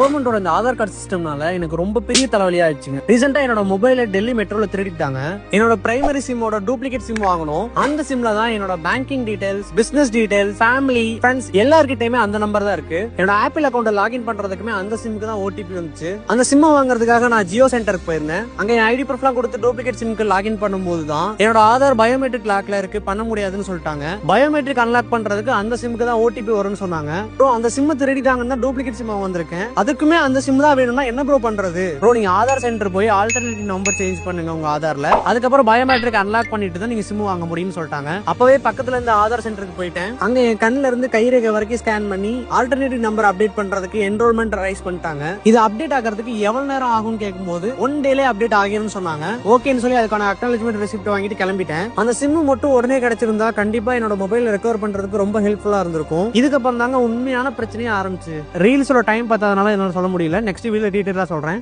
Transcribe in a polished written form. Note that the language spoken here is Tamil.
கவர்மெண்டோட இந்த ஆதார் கார்டு சிஸ்டம்னால எனக்கு ரொம்ப பெரிய தலைவலியா ஆயிடுச்சுங்க. ரீசெண்டா என்னோட மொபைல டெல்லி மெட்ரோல திருடிட்டாங்க. என்னோட பிரைமரி சிம்மோட டூப்ளிகேட் சிம் வாங்கணும். அந்த சிம்ல தான் என்னோட banking details, business details, family, friends எல்லார்கிட்டயுமே அந்த நம்பர் தான் இருக்கு. என்னோட ஆப்பிள் அக்கௌண்ட லாகின் பண்றதுக்குமே அந்த சிம்க்கு தான் ஓடிபி வந்துச்சு. அந்த சிம் வாங்குறதுக்காக நான் ஜியோ சென்டருக்கு போயிருந்தேன். அங்க என் ஐடி ப்ரூஃப்லாம் கொடுத்து டூப்ளிகேட் சிம்க்கு லாகின் பண்ணும்போது தான் என்னோட ஆதார் பயோமெட்ரிக் லாக்ல இருக்கு, பண்ண முடியாதுன்னு சொல்லிட்டாங்க. பயோமெட்ரிக் அன்லாக் பண்றதுக்கு அந்த சிம்க்கு தான் ஓடிபி வரும்னு சொன்னாங்க. அந்த சிம் திருடிட்டாங்கன்னா டூப்ளிகேட் சிம் வந்திருக்கேன். அதுக்குமே அந்த சிம் தான் வேணும்னா என்ன ப்ரோ பண்றது? ப்ரோ நீங்க ஆதார் சென்டர் போய் ஆல்டர்னேட்டிவ் நம்பர் சேஞ்ச் பண்ணுங்க உங்க ஆதார்ல. அதுக்கப்புறம் பயோமெட்ரிக் அன்லாக் பண்ணிட்டு தான் நீங்க சிம் வாங்க முடியும்னு சொல்லிட்டாங்க. அப்பவே பக்கத்துல இருந்த ஆதார் சென்டருக்கு போயிட்டேன். அங்க என் கண்ணுல இருந்து கைரேகை வரைக்கும் ஸ்கேன் பண்ணி ஆல்டர்னேட்டிவ் நம்பர் அப்டேட் பண்றதுக்கு என்ரோல்மெண்ட் ரைஸ் பண்ணிட்டாங்க. இது அப்டேட் ஆகிறதுக்கு எவ்வளவு நேரம் ஆகும்னு கேட்கும்போது 1 டேலே அப்டேட் ஆகிரும்னு சொன்னாங்க. ஓகேன்னு சொல்லி அதுக்கான அக்னாலஜ்மெண்ட் ரெசிப்ட் வாங்கிட்டு கிளம்பிட்டேன். அந்த சிம் மட்டும் உடனே கிடைச்சிருந்தா கண்டிப்பா என்னோட மொபைல் ரெக்கவர் பண்றதுக்கு ரொம்ப ஹெல்ப்ஃபுல்லா இருந்திருக்கும். இதுக்கப்புறம் தாங்க உண்மையான பிரச்சனையே ஆரம்பிச்சு. ரீல்ஸோட டைம் பார்த்ததுனால என்னால சொல்ல முடியல. நெக்ஸ்ட் வீடியோல டீடைலா சொல்றேன்.